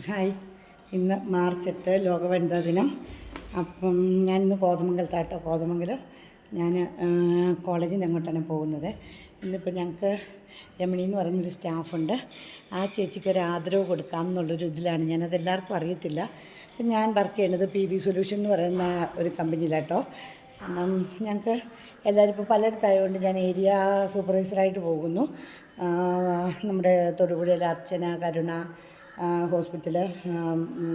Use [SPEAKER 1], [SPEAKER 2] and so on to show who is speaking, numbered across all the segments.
[SPEAKER 1] Hi, ഇന്ന് March 8 ലോക വനിതാ ദിനം. അപ്പം ഞാനിന്ന് കോതമംഗലത്താട്ടോ. കോതമംഗലം ഞാൻ കോളേജിൻ്റെ അങ്ങോട്ടാണ് പോകുന്നത്. ഇന്നിപ്പോൾ ഞങ്ങൾക്ക് രമണി എന്ന് പറയുന്നൊരു സ്റ്റാഫുണ്ട്. ആ ചേച്ചിക്ക് ഒരു ആദരവ് കൊടുക്കാം എന്നുള്ളൊരു ഇതിലാണ്. ഞാനതെല്ലാവർക്കും അറിയത്തില്ല. അപ്പം ഞാൻ വർക്ക് ചെയ്യുന്നത് PV സൊല്യൂഷൻ എന്ന് പറയുന്ന ഒരു കമ്പനിയിലാട്ടോ. കാരണം ഞങ്ങൾക്ക് എല്ലാവരും ഇപ്പോൾ പലയിടത്തായതുകൊണ്ട് ഞാൻ ഏരിയ സൂപ്പർവൈസറായിട്ട് പോകുന്നു. നമ്മുടെ തൊടുപുഴയിലെ അർച്ചന, കരുണ ഹോസ്പിറ്റൽ,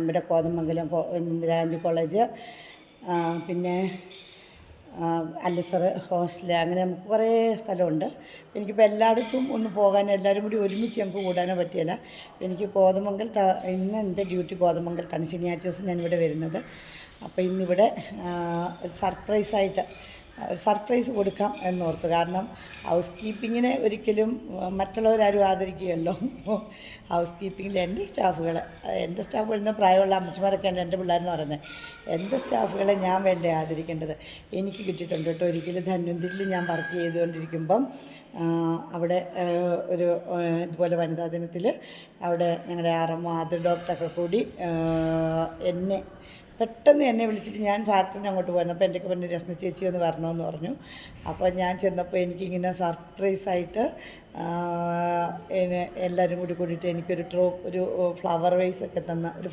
[SPEAKER 1] ഇവിടെ കോതമംഗലം ഇന്ദിരാഗാന്ധി കോളേജ്, പിന്നെ അല്ലസർ ഹോസ്റ്റൽ, അങ്ങനെ നമുക്ക് കുറേ സ്ഥലമുണ്ട്. എനിക്കിപ്പോൾ എല്ലായിടത്തും ഒന്ന് പോകാനോ എല്ലാവരും കൂടി ഒരുമിച്ച് ഞങ്ങൾക്ക് കൂടാനോ പറ്റിയില്ല. എനിക്ക് ഇന്ന് എൻ്റെ ഡ്യൂട്ടി കോതമംഗലത്താണ്. ശനിയാഴ്ച ദിവസം ഞാനിവിടെ വരുന്നത്. അപ്പോൾ ഇന്നിവിടെ ഒരു സർപ്രൈസ് കൊടുക്കാം എന്നോർത്തു. കാരണം ഹൗസ് കീപ്പിങ്ങിനെ ഒരിക്കലും മറ്റുള്ളവരാരും ആദരിക്കുകയല്ലോ. ഹൗസ് കീപ്പിങ്ങിൽ എൻ്റെ സ്റ്റാഫുകൾ ഇന്ന് പ്രായമുള്ള അമ്മച്ചിമാരൊക്കെയാണ് എൻ്റെ പിള്ളേരെന്ന് പറയുന്നത്. എൻ്റെ സ്റ്റാഫുകളെ ഞാൻ വേണ്ടേ ആദരിക്കേണ്ടത്. എനിക്ക് കിട്ടിയിട്ടുണ്ട് കേട്ടോ. ഒരിക്കലും ധന്വന്തിരിയിൽ ഞാൻ വർക്ക് ചെയ്തുകൊണ്ടിരിക്കുമ്പം അവിടെ ഒരു ഇതുപോലെ വനിതാ ദിനത്തിൽ അവിടെ ഞങ്ങളുടെ ആദ്യ ഡോക്ടറൊക്കെ കൂടി പെട്ടെന്ന് എന്നെ വിളിച്ചിട്ട്, ഞാൻ ഫാക്ടറിന് അങ്ങോട്ട് പോയിരുന്നു. അപ്പോൾ എൻ്റെ പറഞ്ഞു രശ്മി ചേച്ചി ഒന്ന് വരണമെന്ന് പറഞ്ഞു. അപ്പോൾ ഞാൻ ചെന്നപ്പോൾ എനിക്കിങ്ങനെ സർപ്രൈസായിട്ട് എല്ലാവരും കൂടിയിട്ട് എനിക്കൊരു ഒരു ഫ്ലവർ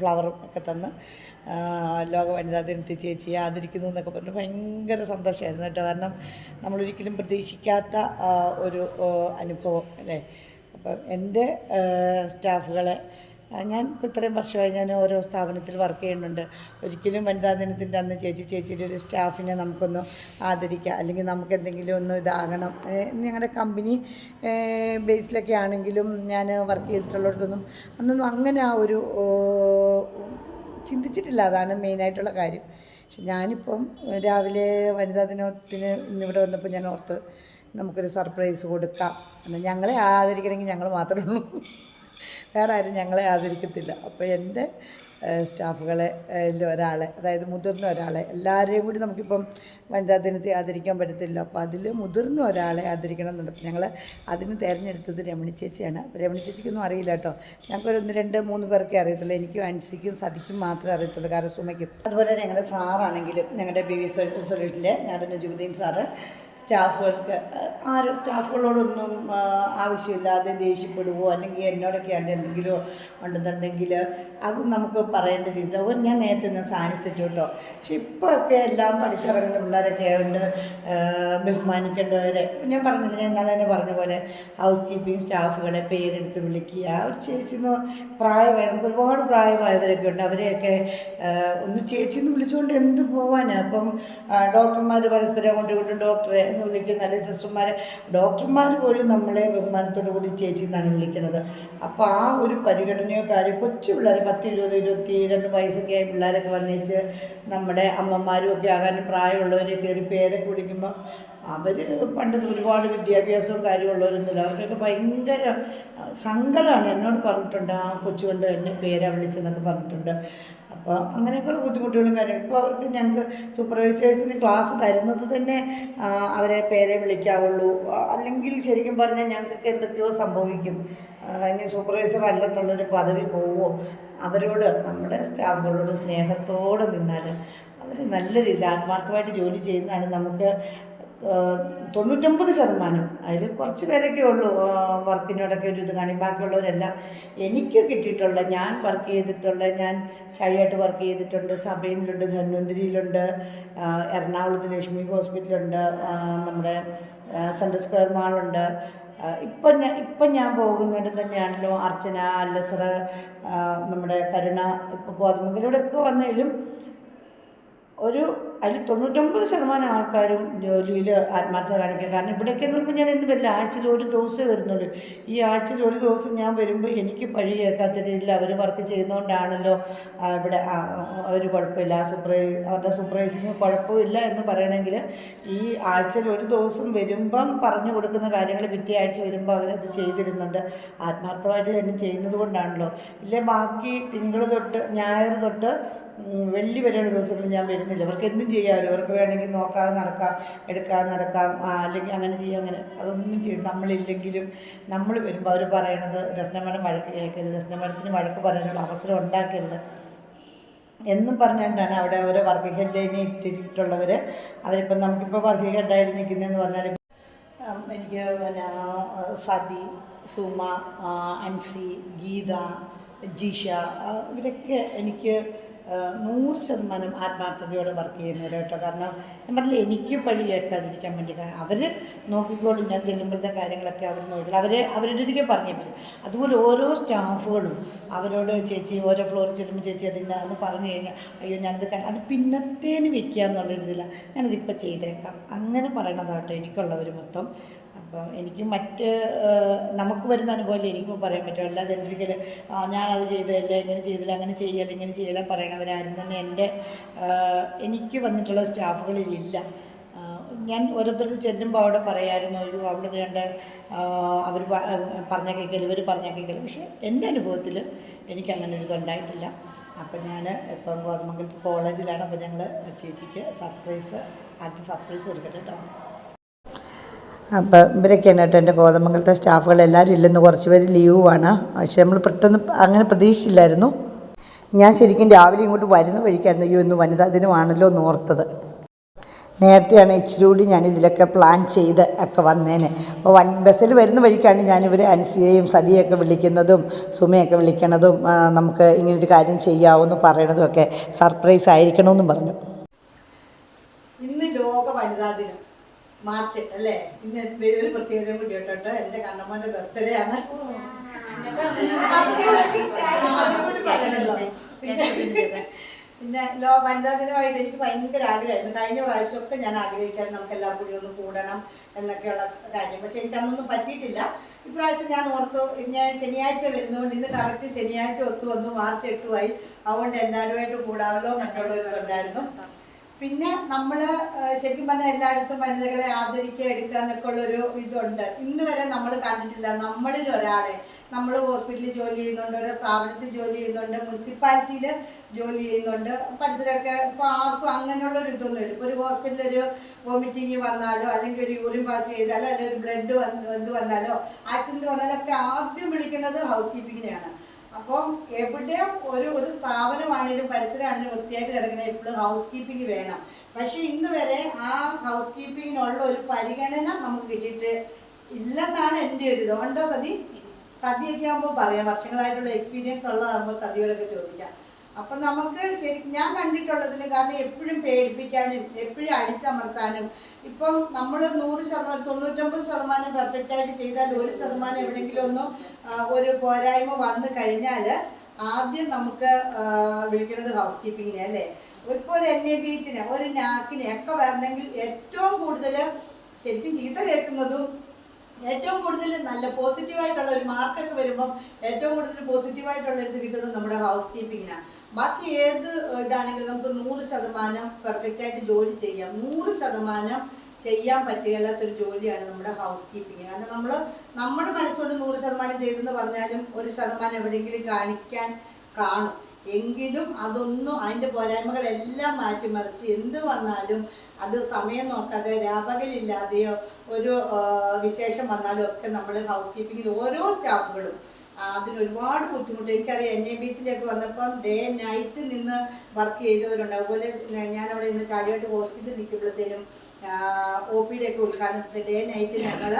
[SPEAKER 1] ഫ്ലവറും ഒക്കെ തന്ന് ലോക വനിതാ ദിനത്തിൽ ചേച്ചി ആദരിക്കുന്നു എന്നൊക്കെ പറഞ്ഞു. ഭയങ്കര സന്തോഷമായിരുന്നു കേട്ടോ. കാരണം നമ്മളൊരിക്കലും പ്രതീക്ഷിക്കാത്ത ഒരു അനുഭവം അല്ലേ. അപ്പം എൻ്റെ സ്റ്റാഫുകളെ ഞാൻ ഇപ്പോൾ ഇത്രയും വർഷമായി ഞാൻ ഓരോ സ്ഥാപനത്തിൽ വർക്ക് ചെയ്യുന്നുണ്ട്. ഒരിക്കലും വനിതാ ദിനത്തിൻ്റെ അന്ന് ചേച്ചിയുടെ ഒരു സ്റ്റാഫിനെ നമുക്കൊന്ന് ആദരിക്കാം, അല്ലെങ്കിൽ നമുക്ക് എന്തെങ്കിലും ഒന്ന് ഇതാകണം. ഞങ്ങളുടെ കമ്പനി ബേസിലൊക്കെ ആണെങ്കിലും ഞാൻ വർക്ക് ചെയ്തിട്ടുള്ളിടത്തൊന്നും അന്നൊന്നും അങ്ങനെ ആ ഒരു ചിന്തിച്ചിട്ടില്ല. അതാണ് മെയിനായിട്ടുള്ള കാര്യം. പക്ഷെ ഞാനിപ്പം രാവിലെ വനിതാ ദിനത്തിന് ഇന്നിവിടെ വന്നപ്പോൾ ഞാൻ ഓർത്ത് നമുക്കൊരു സർപ്രൈസ് കൊടുക്കാം. ഞങ്ങളെ ആദരിക്കണമെങ്കിൽ ഞങ്ങൾ മാത്രമേ ഉള്ളൂ, വേറെ ആരും ഞങ്ങളെ ആദരിക്കത്തില്ല. അപ്പോൾ എൻ്റെ സ്റ്റാഫുകളെ ഒരാളെ, അതായത് മുതിർന്ന ഒരാളെ, എല്ലാവരെയും കൂടി നമുക്കിപ്പം വനിതാ ദിനത്തെ ആദരിക്കാൻ പറ്റത്തില്ല. അപ്പോൾ അതിൽ മുതിർന്ന ഒരാളെ ആദരിക്കണം എന്നുണ്ട്. അപ്പോൾ ഞങ്ങൾ അതിന് തിരഞ്ഞെടുത്തത് രമണി ചേച്ചിയാണ്. അപ്പോൾ രമണി ചേച്ചിക്കൊന്നും അറിയില്ല കേട്ടോ. ഞങ്ങൾക്കൊരു 1, 2, 3 പേർക്കേ അറിയത്തുള്ളൂ. എനിക്കും അൻസിക്കും സതിക്കും മാത്രമേ അറിയത്തുള്ളൂ, കാരണം സുമയ്ക്കും. അതുപോലെ ഞങ്ങളുടെ സാറാണെങ്കിലും ഞങ്ങളുടെ PV സൊല്യൂഷൻ്റെ ഞങ്ങളുടെ നജുദ്ദീൻ സാറ് സ്റ്റാഫുകളോടൊന്നും ആവശ്യമില്ലാതെ ദേഷ്യപ്പെടുവോ അല്ലെങ്കിൽ എന്നോടൊക്കെയാണ് എന്തെങ്കിലും ഉണ്ടെന്നുണ്ടെങ്കിൽ അത് നമുക്ക് പറയേണ്ട രീതി. അതുപോലെ ഞാൻ നേരത്തെ നിന്ന് സാനിച്ചിട്ട് കേട്ടോ. പക്ഷെ ഇപ്പോൾ ഒക്കെ എല്ലാം പഠിച്ചിറങ്ങുന്ന പിള്ളേരൊക്കെ ആയതുകൊണ്ട് ബഹുമാനിക്കേണ്ടവരെ ഞാൻ പറഞ്ഞില്ല, ഞാൻ ഇന്നലെ തന്നെ പറഞ്ഞ പോലെ ഹൗസ് കീപ്പിംഗ് സ്റ്റാഫുകളെ പേരെടുത്ത് വിളിക്കുക. ഒരു ചേച്ചിന്ന് നമുക്ക് ഒരുപാട് പ്രായമായവരൊക്കെ ഉണ്ട്. അവരെയൊക്കെ ഒന്ന് ചേച്ചിന്ന് വിളിച്ചുകൊണ്ട് എന്ത് പോവാനാണ്. അപ്പം ഡോക്ടർമാർ പരസ്പരം കൊണ്ട് ഡോക്ടറെ എന്ന് വിളിക്കുന്ന, അല്ലെങ്കിൽ സിസ്റ്റർമാരെ, ഡോക്ടർമാർ പോലും നമ്മളെ ബഹുമാനത്തോടു കൂടി ചേച്ചി എന്നാണ് വിളിക്കുന്നത്. അപ്പോൾ ആ ഒരു പരിഗണനയോ കാര്യം കൊച്ചു പിള്ളേർ 10, 20, 22 വയസ്സൊക്കെ ആയ പിള്ളേരൊക്കെ വന്നേച്ച് നമ്മുടെ അമ്മമാരും ഒക്കെ ആകാനും പ്രായമുള്ളവരെ കയറി പേരൊക്കെ വിളിക്കുമ്പോൾ അവർ പണ്ടത്തെ ഒരുപാട് വിദ്യാഭ്യാസവും കാര്യമുള്ളവരൊന്നുമില്ല. അവർക്കൊക്കെ ഭയങ്കര സങ്കടമാണ്. എന്നോട് പറഞ്ഞിട്ടുണ്ട്, ആ കൊച്ചുകൊണ്ട് എന്നെ പേരാ വിളിച്ചെന്നൊക്കെ പറഞ്ഞിട്ടുണ്ട്. അപ്പോൾ അങ്ങനെയൊക്കെയുള്ള ബുദ്ധിമുട്ടുകളും കാര്യങ്ങളും. ഇപ്പോൾ അവർക്ക് ഞങ്ങൾക്ക് സൂപ്പർവൈസേഴ്സിന് ക്ലാസ് തരുന്നത് തന്നെ അവരെ പേരെ വിളിക്കാവുള്ളൂ. അല്ലെങ്കിൽ ശരിക്കും പറഞ്ഞാൽ ഞങ്ങൾക്ക് എന്തൊക്കെയോ സംഭവിക്കും. ഇനി സൂപ്പർവൈസർ അല്ലെന്നുള്ളൊരു പദവി പോവുമോ. അവരോട്, നമ്മുടെ സ്റ്റാഫുകളോട് സ്നേഹത്തോടെ നിന്നാൽ അവർ നല്ല രീതിയിൽ ആത്മാർത്ഥമായിട്ട് ജോലി ചെയ്യുന്നതാണ് നമുക്ക് 99%. അതിൽ കുറച്ച് പേരൊക്കെ ഉള്ളൂ വർക്കിനോടൊക്കെ ഒരു ഇത് കാണി. ബാക്കിയുള്ളവരെല്ലാം എനിക്ക് കിട്ടിയിട്ടുള്ള, ഞാൻ വർക്ക് ചെയ്തിട്ടുള്ള, ഞാൻ ചാഴിയായിട്ട് വർക്ക് ചെയ്തിട്ടുണ്ട്. സഭയിലുണ്ട്, ധന്വന്തിരിയിലുണ്ട്, എറണാകുളത്ത് ലക്ഷ്മി ഹോസ്പിറ്റലുണ്ട്, നമ്മുടെ സെൻട്രൽ സ്ക്വയർ മാളുണ്ട്. ഇപ്പം ഞാൻ പോകുന്നത് തന്നെയാണല്ലോ അർച്ചന, അല്ലസർ, നമ്മുടെ കരുണ. ഇപ്പോൾ കോതമംഗലൂടെയൊക്കെ വന്നാലും അതിൽ 99% ആൾക്കാരും ജോലിയിൽ ആത്മാർത്ഥത കാണിക്കുക. കാരണം ഇവിടേക്ക് എന്ന് പറയുമ്പോൾ ഞാൻ ഇന്ന് വരില്ല, ആഴ്ചയിൽ ഒരു ദിവസമേ വരുന്നുള്ളൂ. ഈ ആഴ്ചയിൽ ഒരു ദിവസം ഞാൻ വരുമ്പോൾ എനിക്ക് പഴി കേൾക്കാത്ത രീതിയിൽ അവർ വർക്ക് ചെയ്യുന്നതുകൊണ്ടാണല്ലോ ഇവിടെ ഒരു കുഴപ്പമില്ല, അവരുടെ സൂപ്പർവൈസിങ് കുഴപ്പമില്ല എന്ന് പറയണമെങ്കിൽ ഈ ആഴ്ചയിൽ ഒരു ദിവസം വരുമ്പം പറഞ്ഞു കൊടുക്കുന്ന കാര്യങ്ങൾ പിറ്റേ ആഴ്ച വരുമ്പോൾ അവരത് ചെയ്തിരുന്നുണ്ട്. ആത്മാർത്ഥമായിട്ട് തന്നെ ചെയ്യുന്നത് കൊണ്ടാണല്ലോ. ഇല്ലേ ബാക്കി തിങ്കൾ തൊട്ട് ഞായർ തൊട്ട് വെള്ളി വരെയുള്ള ദിവസങ്ങളിൽ ഞാൻ വരുന്നില്ല. അവർക്ക് എന്തും ചെയ്യാമല്ലോ, അവർക്ക് വേണമെങ്കിൽ നോക്കാതെ നടക്കാം, എടുക്കാതെ നടക്കാം, അല്ലെങ്കിൽ അങ്ങനെ ചെയ്യാം, അങ്ങനെ അതൊന്നും ചെയ്യും. നമ്മളില്ലെങ്കിലും നമ്മൾ വരുമ്പോൾ അവർ പറയണത് രസ്ന മേഡം വഴക്ക് കേൾക്കരുത്, രസ്ന മേഡത്തിന് വഴക്ക് പറയാനുള്ള അവസരം ഉണ്ടാക്കരുത് എന്നും പറഞ്ഞുകൊണ്ടാണ് അവിടെ ഓരോ വർക്കിംഗ് ഹെഡിനെ ഇട്ടിട്ടുള്ളവർ. അവരിപ്പം നമുക്കിപ്പോൾ വർക്കിംഗ് ഹെഡായിട്ട് നിൽക്കുന്നതെന്ന് പറഞ്ഞാൽ എനിക്ക് പിന്നെ സതി, സുമ, അൻസി, ഗീത, ജിഷ, ഇവരൊക്കെ എനിക്ക് 100% ആത്മാർത്ഥതയോടെ വർക്ക് ചെയ്യുന്നവർ കേട്ടോ. കാരണം ഞാൻ പറഞ്ഞില്ല, എനിക്ക് പഴി കേൾക്കാതിരിക്കാൻ വേണ്ടി അവർ നോക്കിക്കോളും. ഞാൻ ചെല്ലുമ്പോഴത്തെ കാര്യങ്ങളൊക്കെ അവർ നോക്കില്ല, അവരുടെ ഒരിക്കൽ പറഞ്ഞേപ്പിച്ചു. അതുപോലെ ഓരോ സ്റ്റാഫുകളും അവരോട് ചേച്ചി ഓരോ ഫ്ലോറിൽ ചെല്ലുമ്പോൾ ചേച്ചി അതിന്ന് പറഞ്ഞു കഴിഞ്ഞാൽ അയ്യോ ഞാനത് അത് പിന്നത്തേന് വെക്കുക എന്നുള്ളൊരിതില്ല, ഞാനതിപ്പോൾ ചെയ്തേക്കാം അങ്ങനെ പറയണതാട്ടോ എനിക്കുള്ളവർ മൊത്തം. അപ്പം എനിക്ക് നമുക്ക് വരുന്ന അനുഭവമല്ലേ എനിക്കിപ്പോൾ പറയാൻ പറ്റും. അല്ലാതെ എന്തെങ്കിലും ഞാനത് ചെയ്തതല്ല, ഇങ്ങനെ ചെയ്തില്ല, അങ്ങനെ ചെയ്യല്ല, ഇങ്ങനെ ചെയ്യല പറയണവരാരും തന്നെ എനിക്ക് വന്നിട്ടുള്ള സ്റ്റാഫുകളിലില്ല. ഞാൻ ഓരോരുത്തർക്ക് ചെല്ലുമ്പോൾ അവിടെ പറയാമായിരുന്നു, ഒരു അവിടെ വേണ്ട അവർ പറഞ്ഞ കേൾക്കൽ, ഇവർ പറഞ്ഞ കേൾക്കൽ. പക്ഷേ എൻ്റെ അനുഭവത്തിൽ എനിക്കങ്ങനെ ഒരു ഇതുണ്ടായിട്ടില്ല. അപ്പം ഞാൻ ഇപ്പം കോതമംഗലത്ത് കോളേജിലാണ്. അപ്പോൾ ഞങ്ങൾ ചേച്ചിക്ക് ആദ്യം സർപ്രൈസ് കൊടുക്കട്ടെ കേട്ടോ. അപ്പോൾ ഇവരൊക്കെയാണ് കേട്ടോ എൻ്റെ കോതമംഗലത്തെ സ്റ്റാഫുകൾ. എല്ലാവരും ഇല്ലെന്ന്, കുറച്ച് പേര് ലീവുമാണ്. പക്ഷെ നമ്മൾ പെട്ടെന്ന് അങ്ങനെ പ്രതീക്ഷിച്ചില്ലായിരുന്നു. ഞാൻ ശരിക്കും രാവിലെ ഇങ്ങോട്ട് വരുന്ന വഴിക്കായിരുന്നു അയ്യോ ഇന്ന് വനിതാ ദിനമാണല്ലോ എന്ന് ഓർത്തത്. നേരത്തെയാണ് ഇച്ചിരി കൂടി ഞാനിതിലൊക്കെ പ്ലാൻ ചെയ്ത് ഒക്കെ വന്നേനെ. അപ്പോൾ ബസ്സിൽ വരുന്ന വഴിക്കാണ് ഞാനിവർ അൻസിയെയും സതിയൊക്കെ വിളിക്കുന്നതും സുമയൊക്കെ വിളിക്കണതും നമുക്ക് ഇങ്ങനൊരു കാര്യം ചെയ്യാമെന്ന് പറയണതും ഒക്കെ സർപ്രൈസ് ആയിരിക്കണമെന്നും പറഞ്ഞു. ഇന്ന് ലോക വനിതാ ദിനം മാർച്ച് അല്ലേ? ഇന്ന് ഒരു പ്രത്യേകത കൂടി കേട്ടോ, എൻ്റെ കണ്ണമ്മൻ്റെ ബർത്ത്ഡേ ആണ്. പിന്നെ വനിതാ ദിനമായിട്ട് എനിക്ക് ഭയങ്കര ആഗ്രഹമായിരുന്നു. കഴിഞ്ഞ പ്രാവശ്യമൊക്കെ ഞാൻ ആഗ്രഹിച്ചായിരുന്നു നമുക്ക് എല്ലാവരും കൂടി ഒന്ന് കൂടണം എന്നൊക്കെയുള്ള കാര്യം. പക്ഷെ എനിക്കതൊന്നും പറ്റിയിട്ടില്ല. ഇപ്രാവശ്യം ഞാൻ ഓർത്തു, ഞാൻ ശനിയാഴ്ച വരുന്നതുകൊണ്ട് ഇന്ന് കറക്റ്റ് ശനിയാഴ്ച ഒത്തു വന്നു, മാർച്ച് 8 അതുകൊണ്ട് എല്ലാവരുമായിട്ട് കൂടാമല്ലോ എന്നൊക്കെയുള്ള ഒരു ഇതുണ്ടായിരുന്നു. പിന്നെ നമ്മൾ ശരിക്കും പറഞ്ഞാൽ എല്ലായിടത്തും വനിതകളെ ആദരിക്കുക, എടുക്കുക എന്നൊക്കെ ഉള്ളൊരു ഇതുണ്ട്. ഇന്ന് വരെ നമ്മൾ കണ്ടിട്ടില്ല നമ്മളിൽ ഒരാളെ. നമ്മൾ ഹോസ്പിറ്റലിൽ ജോലി ചെയ്യുന്നുണ്ട്, ഓരോ സ്ഥാപനത്തിൽ ജോലി ചെയ്യുന്നുണ്ട്, മുനിസിപ്പാലിറ്റിയിൽ ജോലി ചെയ്യുന്നുണ്ട്, പരിസരമൊക്കെ. ഇപ്പോൾ ആർക്കും അങ്ങനെയുള്ളൊരു ഇതൊന്നുമില്ല. ഇപ്പോൾ ഒരു ഹോസ്പിറ്റലിൽ ഒരു വോമിറ്റിങ് വന്നാലോ, അല്ലെങ്കിൽ ഒരു യൂറിൻ പാസ് ചെയ്താലോ, അല്ലെങ്കിൽ ഒരു ബ്ലഡ് വന്നാലോ, ആക്സിഡൻറ്റ് വന്നാലൊക്കെ ആദ്യം വിളിക്കുന്നത് ഹൗസ് കീപ്പിങ്ങിനെയാണ്. അപ്പം എവിടെയും ഒരു സ്ഥാപനമാണെങ്കിലും പരിസരമാണെങ്കിലും വൃത്തിയായിട്ട് കിടക്കണ എപ്പോഴും ഹൗസ് കീപ്പിംഗ് വേണം. പക്ഷേ ഇന്ന് വരെ ആ ഹൗസ് കീപ്പിങ്ങിനുള്ള ഒരു പരിഗണന നമുക്ക് കിട്ടിയിട്ട് ഇല്ലെന്നാണ് എൻ്റെ ഒരു ഇത്. ഉണ്ടോ സതിയൊക്കെ ആകുമ്പോൾ പറയാം, വർഷങ്ങളായിട്ടുള്ള എക്സ്പീരിയൻസ് ഉള്ളതാകുമ്പോൾ സതിയോടൊക്കെ ചോദിക്കാം. അപ്പം നമുക്ക് ശരിക്കും ഞാൻ കണ്ടിട്ടുള്ളതിൽ, കാരണം എപ്പോഴും പേടിപ്പിക്കാനും എപ്പോഴും അടിച്ചമർത്താനും. ഇപ്പം നമ്മൾ 100%, 99% പെർഫെക്റ്റായിട്ട് ചെയ്താൽ 1% എവിടെയെങ്കിലും ഒരു പോരായ്മ വന്നു കഴിഞ്ഞാൽ ആദ്യം നമുക്ക് വിളിക്കുന്നത് ഹൗസ് കീപ്പിങ്ങിനെ അല്ലേ. ഇപ്പോൾ ഒരു NABH-നെ, ഒരു നാക്കിനെ ഒക്കെ വരണമെങ്കിൽ ഏറ്റവും കൂടുതൽ ശരിക്കും ചീത്ത കേൾക്കുന്നതും ഏറ്റവും കൂടുതൽ നല്ല പോസിറ്റീവായിട്ടുള്ള ഒരു മാർക്കൊക്കെ വരുമ്പം ഏറ്റവും കൂടുതൽ പോസിറ്റീവായിട്ടുള്ള ഇത് കിട്ടുന്നത് നമ്മുടെ ഹൗസ് കീപ്പിങ്ങിനാണ്. ബാക്കി ഏത് ഇതാണെങ്കിലും നമുക്ക് 100% പെർഫെക്റ്റായിട്ട് ജോലി ചെയ്യാം. 100% ചെയ്യാൻ പറ്റുകയില്ലാത്തൊരു ജോലിയാണ് നമ്മുടെ ഹൗസ് കീപ്പിങ്. കാരണം നമ്മൾ മനസ്സുകൊണ്ട് 100% ചെയ്തെന്ന് പറഞ്ഞാലും 1% എവിടെയെങ്കിലും കാണിക്കാൻ കാണും. എങ്കിലും അതൊന്നും അതിൻ്റെ പോരായ്മകളെല്ലാം മാറ്റിമറിച്ച് എന്ത് വന്നാലും അത് സമയം നോക്കാതെ രാപകലില്ലാതെയോ ഒരു വിശേഷം വന്നാലും ഒക്കെ നമ്മൾ ഹൗസ് കീപ്പിങ്ങിൽ ഓരോ സ്റ്റാഫുകളും അതിനൊരുപാട് ബുദ്ധിമുട്ട്. എനിക്കറിയാം NABH-ലേക്ക് വന്നപ്പം ഡേ നൈറ്റ് നിന്ന് വർക്ക് ചെയ്തവരുണ്ട്. അതുപോലെ ഞാനവിടെ ഇന്ന് ചാടിയാട്ട് ഹോസ്പിറ്റലിൽ നിൽക്കുമ്പോഴത്തേനും OPD-ഒക്കെ ഉദ്ഘാടനത്തിന് ഡേ നൈറ്റ് ഞങ്ങൾ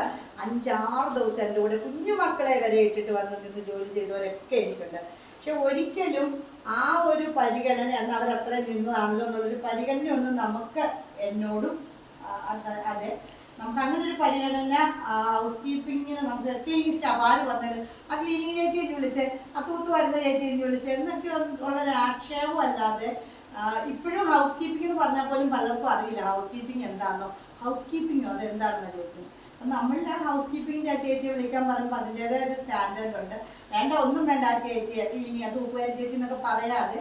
[SPEAKER 1] 5-6 ദിവസം എൻ്റെ കൂടെ കുഞ്ഞു മക്കളെ വരെ ഇട്ടിട്ട് വന്ന് നിന്ന് ജോലി ചെയ്തവരൊക്കെ എനിക്കുണ്ട്. പക്ഷെ ഒരിക്കലും ആ ഒരു പരിഗണന അന്ന് അവരത്രയും നിന്നതാണല്ലോ എന്നുള്ളൊരു പരിഗണനയൊന്നും നമുക്ക് എന്നോടും അതെ നമുക്ക് അങ്ങനെ ഒരു പരിഗണന ഹൗസ് കീപ്പിങ്ങിന് നമുക്ക് ക്ലീനിങ് സ്റ്റാഫ് ആര് പറഞ്ഞാലും ആ ക്ലീനിങ് ചേച്ചി എന്ന് വിളിച്ച് ആ തൂത്ത് വരുന്ന ചേച്ചി എന്ന് വിളിച്ച് എന്നൊക്കെ ഉള്ളൊരു ആക്ഷേപം അല്ലാതെ ഇപ്പോഴും ഹൗസ് കീപ്പിംഗ് എന്ന് പറഞ്ഞാൽ പോലും പലർക്കും അറിയില്ല ഹൗസ് കീപ്പിംഗ് എന്താണെന്നോ. ഹൗസ് കീപ്പിങ്ങോ അതെന്താണെന്ന് ചോദിക്കുന്നത്. അപ്പം നമ്മളുടെ ഹൗസ് കീപ്പിങ്ങിൻ്റെ ആ ചേച്ചിയെ വിളിക്കാൻ പറയുമ്പോൾ അതിൻ്റേതായ ഒരു സ്റ്റാൻഡേർഡ് ഉണ്ട്. വേണ്ട ഒന്നും വേണ്ട ആ ചേച്ചിയെ ക്ലീനിങ് അത് ഉപ്പുകാരി ചേച്ചി എന്നൊക്കെ പറയാതെ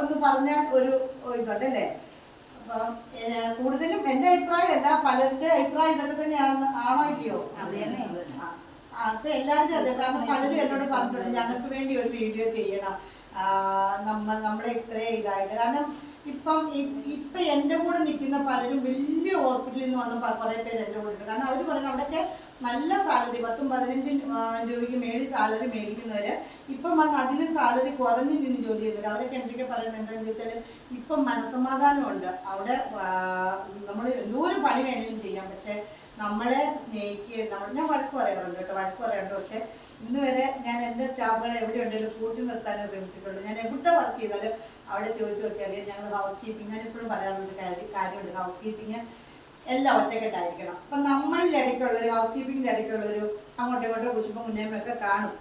[SPEAKER 1] ഒന്ന് പറഞ്ഞാൽ ഒരു ഇതുണ്ടല്ലേ. അപ്പം കൂടുതലും എൻ്റെ അഭിപ്രായമല്ല, പലരുടെ അഭിപ്രായം ഇതൊക്കെ തന്നെയാണെന്ന് ആണോ ഇല്ലയോ? അപ്പം എല്ലാവരും അതെ. കാരണം പലരും എന്നോട് പറഞ്ഞിട്ടുണ്ട് ഞങ്ങൾക്ക് വേണ്ടി ഒരു വീഡിയോ ചെയ്യണം, നമ്മളെ ഇത്രയും ഇതായിട്ട്. കാരണം ഇപ്പം എൻ്റെ കൂടെ നിൽക്കുന്ന പലരും വലിയ ഹോസ്പിറ്റലിൽ നിന്ന് വന്ന കുറേ പേര് എൻ്റെ കൂടെ ഉണ്ട്. കാരണം അവർ പറഞ്ഞു അവിടെയൊക്കെ നല്ല സാലറി 10-15 രൂപയ്ക്ക് മേളിൽ സാലറി മേടിക്കുന്നവർ ഇപ്പം വന്ന് അതിലും സാലറി കുറഞ്ഞ് നിന്ന് ജോലി ചെയ്യുന്നവർ. അവരൊക്കെ എന്തൊക്കെ പറയുന്നത് എന്താണെന്ന് ചോദിച്ചാൽ ഇപ്പം മനസ്സമാധാനമുണ്ട്. അവിടെ നമ്മൾ എന്തോരം പണി വേണമെങ്കിലും ചെയ്യാം, പക്ഷേ നമ്മളെ സ്നേഹിക്കുക. ഞാൻ വഴക്ക് പറയാറുണ്ട് കേട്ടോ, വഴക്ക് പറയാറുണ്ട്. പക്ഷേ ഇന്ന് വരെ ഞാൻ എൻ്റെ സ്റ്റാഫുകളെ എവിടെ ഉണ്ടെങ്കിലും കൂട്ടി നിർത്താനേ ശ്രമിച്ചിട്ടുണ്ട്. ഞാൻ എവിടെ വർക്ക് ചെയ്താലും അവിടെ ചോദിച്ചു നോക്കിയാൽ ഞങ്ങൾ ഹൗസ് കീപ്പിംഗ്, ഞാൻ എപ്പോഴും പറയാറുള്ളൊരു കാര്യമുണ്ട്, ഹൗസ് കീപ്പിംഗ് എല്ലാം ഒറ്റക്കെട്ടായിരിക്കണം. അപ്പം നമ്മളിൽ ഇടയ്ക്കുള്ളൊരു ഹൗസ് കീപ്പിങ്ങിൻ്റെ ഇടയ്ക്കുള്ളൊരു അങ്ങോട്ടും ഇങ്ങോട്ടോ കുശുമ്പം മുന്നേമൊക്കെ കാണും.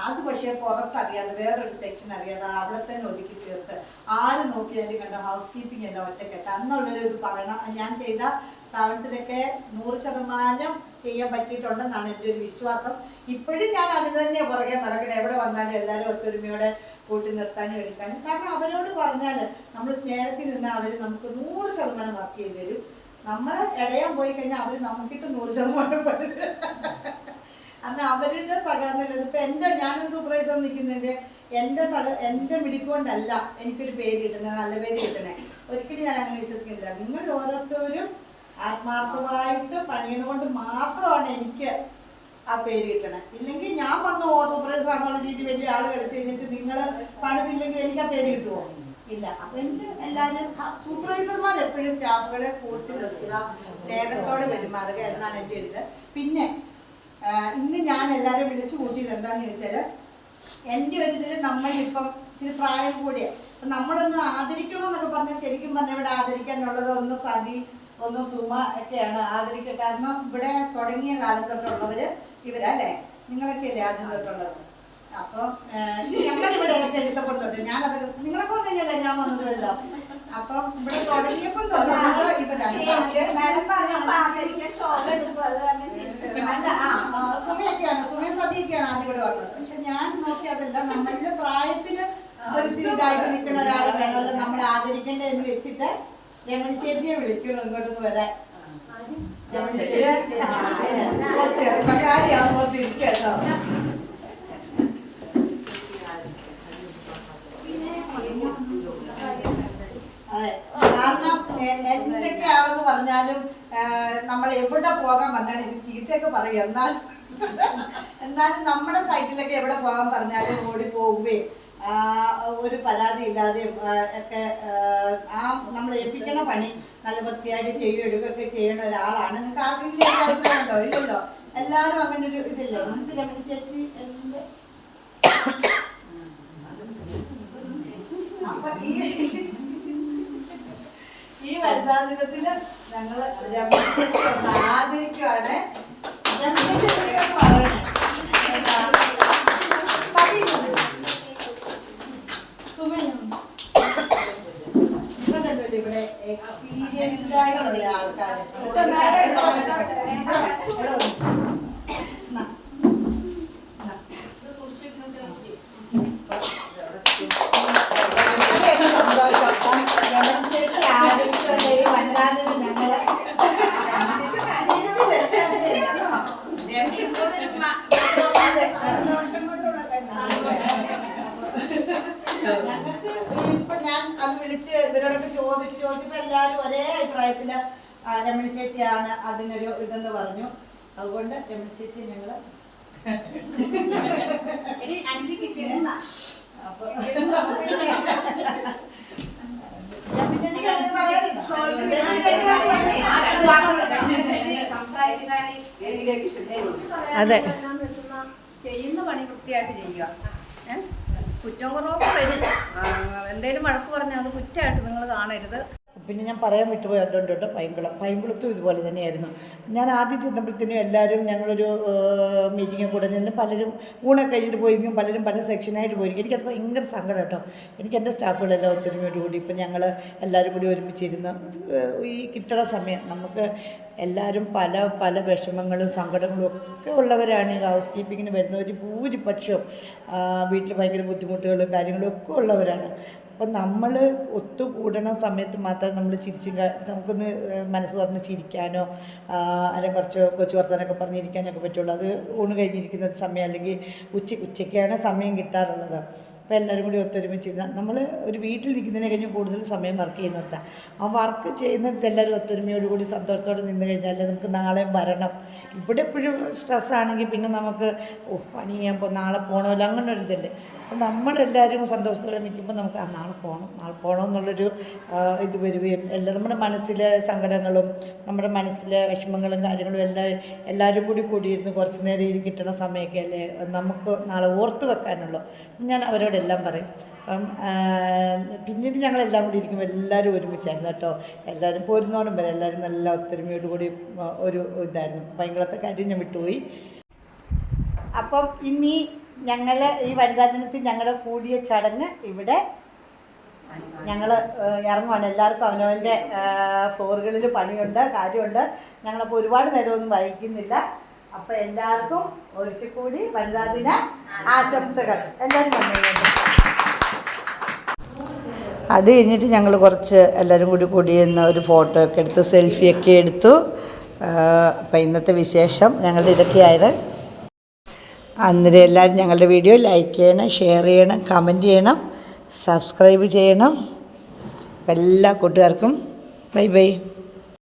[SPEAKER 1] അത് പക്ഷേ പുറത്തറിയാതെ വേറൊരു സെക്ഷൻ അറിയാതെ അവിടെ തന്നെ ഒതുക്കി തീർത്ത് ആര് നോക്കിയാലും കണ്ട ഹൗസ് കീപ്പിംഗ് എല്ലാം ഒറ്റക്കെട്ട് അന്നുള്ളൊരു ഇത് പറയണം. ഞാൻ ചെയ്ത സ്ഥാപനത്തിലൊക്കെ 100% ചെയ്യാൻ പറ്റിയിട്ടുണ്ടെന്നാണ് എൻ്റെ ഒരു വിശ്വാസം. ഇപ്പോഴും ഞാൻ അതിന് തന്നെ പുറകെ നടക്കണം. എവിടെ വന്നാലും എല്ലാവരും ഒത്തൊരുമയോടെ കൂട്ടി നിർത്താനും എടുക്കാനും. കാരണം അവരോട് പറഞ്ഞാൽ നമ്മൾ സ്നേഹത്തിൽ നിന്ന് അവർ നമുക്ക് 100% വർക്ക് ചെയ്ത് തരും. നമ്മൾ ഇടയാൻ പോയി കഴിഞ്ഞാൽ അവർ നമുക്കിട്ട് 100% പഠിച്ചു. അന്ന് അവരുടെ സഹകരണം. ഇപ്പം ഞാനൊരു സൂപ്പർവൈസർ നിൽക്കുന്നതിൻ്റെ എൻ്റെ മിടിക്കൊണ്ടല്ല എനിക്കൊരു പേര് കിട്ടുന്നത്, നല്ല പേര് കിട്ടണേ. ഒരിക്കലും ഞാൻ അങ്ങനെ വിശ്വസിക്കുന്നില്ല. നിങ്ങൾ ഓരോരുത്തരും ആത്മാർത്ഥമായിട്ട് പണിയുന്നതുകൊണ്ട് മാത്രമാണ് എനിക്ക് ആ പേര് കിട്ടണേ. ഇല്ലെങ്കിൽ ഞാൻ വന്ന് സൂപ്പർവൈസർ എന്നുള്ള രീതി വലിയ ആൾ കളിച്ച് കഴിഞ്ഞാൽ നിങ്ങൾ പണിതില്ലെങ്കിൽ എനിക്ക് ആ പേര് കിട്ടുമോ? ഇല്ല. അപ്പം എനിക്ക് എല്ലാവരും സൂപ്പർവൈസർമാർ എപ്പോഴും സ്റ്റാഫുകളെ കൂട്ടി നിർത്തുക, സ്നേഹത്തോടെ പെരുമാറുക എന്നാണ് എൻ്റെ ഒരു ഇത്. പിന്നെ ഇന്ന് ഞാൻ എല്ലാവരും വിളിച്ചു കൂട്ടിയത് എന്താണെന്ന് ചോദിച്ചാൽ, എൻ്റെ ഒരു ഇതിൽ നമ്മളിപ്പം ഇച്ചിരി പ്രായം കൂടിയ അപ്പം നമ്മളൊന്ന് ആദരിക്കണമെന്നൊക്കെ പറഞ്ഞാൽ ശരിക്കും പറഞ്ഞാൽ ഇവിടെ ആദരിക്കാനുള്ളത് ഒന്ന് സതി, ഒന്ന് സുമ ഒക്കെയാണ് ആദരിക്കുക. കാരണം ഇവിടെ തുടങ്ങിയ കാലം തൊട്ടുള്ളവർ ഇവരല്ലേ, നിങ്ങളൊക്കെ അല്ലേ ആദ്യം തൊട്ടുള്ളത്. അപ്പം ഞങ്ങളിവിടെ ഏറ്റെടുത്തപ്പം തൊട്ട് ഞാനതൊക്കെ നിങ്ങളൊക്കെ വന്നില്ലല്ലോ, ഞാൻ വന്നതല്ലോ. അപ്പം ഇവിടെ തുടങ്ങിയപ്പം തൊട്ടുള്ളത് ഇവരാണ്. അല്ല സുമയൊക്കെയാണ്, സുമയും സതിയൊക്കെയാണ് ആദ്യം ഇവിടെ വന്നത്. പക്ഷെ ഞാൻ നോക്കി അതല്ല, നമ്മളുടെ പ്രായത്തില് ഒരു ഇതായിട്ട് നിൽക്കുന്ന ഒരാളെ വേണമല്ലോ നമ്മൾ ആദരിക്കേണ്ടത് എന്ന് വെച്ചിട്ട് രമണി ചേച്ചിയെ വിളിക്കണം ഇങ്ങോട്ടൊന്ന് വരാൻ. ചെറുപ്പക്കാരിയാകുമ്പോൾ തിരിക്കല്ലോ. അതെ, കാരണം എന്തൊക്കെയാണെന്ന് പറഞ്ഞാലും നമ്മൾ എവിടെ പോകാൻ വന്നാലും ചീത്തയൊക്കെ പറയും. എന്നാലും നമ്മുടെ സൈറ്റിലൊക്കെ എവിടെ പോകാൻ പറഞ്ഞാലും ഓടി പോവുകയും ഒരു പരാതി ഇല്ലാതെയും ഒക്കെ നമ്മൾ ഏൽപ്പിക്കണ പണി നല്ല വൃത്തിയായിട്ട് ചെയ്യുകയും എടുക്കുകയൊക്കെ ചെയ്യുന്ന ഒരാളാണ്. നിങ്ങൾക്ക് ആർക്കെങ്കിലും അഭിപ്രായം ഉണ്ടോ? ഇല്ലല്ലോ, എല്ലാവരും അങ്ങനെ ഒരു ഇതില്ലേ. നമുക്ക് രമണി ചേച്ചി അപ്പൊ ഈ വനിതാദിനത്തില് ഞങ്ങള് രമണി ചേച്ചി ആദരിക്കുവാണ്. രമണി ചേച്ചി പറയണേ ഇവിടെ എക്സ്പീരിയൻസ്ഡ് ആയിട്ടുള്ള ആൾക്കാർ ഇപ്പൊ ഞാൻ അത് വിളിച്ച് ഇവരോടൊക്കെ ചോദിച്ചപ്പോ എല്ലാവരും ഒരേ അഭിപ്രായത്തില് രമണി ചേച്ചിയാണ് അതിനൊരു ഇതെന്ന് പറഞ്ഞു. അതുകൊണ്ട് രമണി ചേച്ചി ഞങ്ങള്
[SPEAKER 2] അതെ, ചെയ്യുന്ന പണി വൃത്തിയായിട്ട് ചെയ്യുക. കുറ്റം കുറവൊക്കെ വരും. എന്തേലും വഴക്ക് പറഞ്ഞാൽ അത് കുറ്റമായിട്ട് നിങ്ങൾ കാണരുത്.
[SPEAKER 1] പിന്നെ ഞാൻ പറയാൻ വിട്ടുപോയിട്ടുണ്ട് പൈങ്കുളത്തും ഇതുപോലെ തന്നെയായിരുന്നു. ഞാൻ ആദ്യം ചെന്നപ്പോഴത്തേനും എല്ലാവരും ഞങ്ങളൊരു മീറ്റിങ്ങിൽ കൂടെ നിന്ന് പലരും ഊണൊക്കെ കഴിഞ്ഞിട്ട് പോയിരിക്കും, പലരും പല സെക്ഷനായിട്ട് പോയിരിക്കും. എനിക്കത് ഭയങ്കര സങ്കടം കേട്ടോ. എനിക്ക് എൻ്റെ സ്റ്റാഫുകളെല്ലാം ഒത്തൊരുമയോട് കൂടി ഇപ്പം ഞങ്ങൾ എല്ലാവരും കൂടി ഒരുമിച്ചിരുന്ന് ഈ കിട്ടണ സമയം നമുക്ക് എല്ലാവരും പല പല വിഷമങ്ങളും സങ്കടങ്ങളും ഒക്കെ ഉള്ളവരാണ് ഈ ഹൗസ് കീപ്പിങ്ങിന് വരുന്നവർ. ഭൂരിപക്ഷവും വീട്ടിൽ ഭയങ്കര ബുദ്ധിമുട്ടുകളും കാര്യങ്ങളും ഒക്കെ ഉള്ളവരാണ്. അപ്പം നമ്മൾ ഒത്തുകൂടണ സമയത്ത് മാത്രമേ നമ്മൾ നമുക്കൊന്ന് മനസ്സ് തുറന്ന് ചിരിക്കാനോ അല്ലെങ്കിൽ കുറച്ച് കൊച്ചു വർത്താനൊക്കെ പറഞ്ഞിരിക്കാനൊക്കെ പറ്റുള്ളൂ. അത് ഊണ് കഴിഞ്ഞിരിക്കുന്ന ഒരു സമയം അല്ലെങ്കിൽ ഉച്ചയ്ക്കാണ് സമയം കിട്ടാറുള്ളത്. അപ്പോൾ എല്ലാവരും കൂടി ഒത്തൊരുമിച്ചിരുന്ന നമ്മൾ ഒരു വീട്ടിൽ നിൽക്കുന്നതിനെ കഴിഞ്ഞ് കൂടുതൽ സമയം വർക്ക് ചെയ്യുന്നിടത്താണ്. ആ വർക്ക് ചെയ്യുന്നിടത്ത് എല്ലാവരും ഒത്തൊരുമയോടുകൂടി സന്തോഷത്തോടെ നിന്ന് കഴിഞ്ഞാൽ നമുക്ക് നാളെ വരണം. ഇവിടെ എപ്പോഴും സ്ട്രെസ്സാണെങ്കിൽ പിന്നെ നമുക്ക് പണി ചെയ്യാൻ നാളെ പോകണമല്ലോ അങ്ങനെ ഒരു ഇതല്ലേ. അപ്പം നമ്മളെല്ലാവരും സന്തോഷത്തോടെ നിൽക്കുമ്പോൾ നമുക്ക് നാളെ പോകണം എന്നുള്ളൊരു ഇത് വരികയും എല്ലാം നമ്മുടെ മനസ്സിലെ സങ്കടങ്ങളും നമ്മുടെ മനസ്സിലെ വിഷമങ്ങളും കാര്യങ്ങളും എല്ലാവരും കൂടി കൂടിയിരുന്ന് കുറച്ച് നേരം കിട്ടുന്ന സമയമൊക്കെ അല്ലേ നമുക്ക് നാളെ ഓർത്ത് വെക്കാനുള്ളൂ. ഞാൻ അവരോടെല്ലാം പറയും. അപ്പം പിന്നീട് ഞങ്ങളെല്ലാം കൂടി ഇരിക്കുമ്പോൾ എല്ലാവരും ഒരുമിച്ചായിരുന്നു കേട്ടോ. എല്ലാവരും പോരുന്നോടും വരെ എല്ലാവരും നല്ല ഒത്തൊരുമയോട് കൂടി ഒരു ഇതായിരുന്നു. ഭയങ്കരത്തെ കാര്യം ഞാൻ വിട്ടുപോയി. അപ്പം ഇനി ഞങ്ങൾ ഈ വനിതാ ദിനത്തിൽ ഞങ്ങളുടെ കൂടിയ ചടങ്ങ് ഇവിടെ ഞങ്ങൾ ഇറങ്ങുവാണ്. എല്ലാവർക്കും അവനവൻ്റെ ഫ്ലോറുകളിൽ പണിയുണ്ട്, കാര്യമുണ്ട്. ഞങ്ങളപ്പോൾ ഒരുപാട് നേരമൊന്നും വഹിക്കുന്നില്ല. അപ്പോൾ എല്ലാവർക്കും ഒരിക്കൽ കൂടി വനിതാ ദിന ആശംസകൾ. എല്ലാവരും വന്നു. അത് കഴിഞ്ഞിട്ട് ഞങ്ങൾ കുറച്ച് എല്ലാവരും കൂടിയെന്ന് ഒരു ഫോട്ടോ ഒക്കെ എടുത്ത് സെൽഫിയൊക്കെ എടുത്തു. അപ്പോൾ ഇന്നത്തെ വിശേഷം ഞങ്ങളുടെ ഇതൊക്കെയായിരുന്നു. അന്നേരം എല്ലാവരും ഞങ്ങളുടെ വീഡിയോ ലൈക്ക് ചെയ്യണം, ഷെയർ ചെയ്യണം, കമൻറ്റ് ചെയ്യണം, സബ്സ്ക്രൈബ് ചെയ്യണം. എല്ലാ കൂട്ടുകാർക്കും ബൈ ബൈ.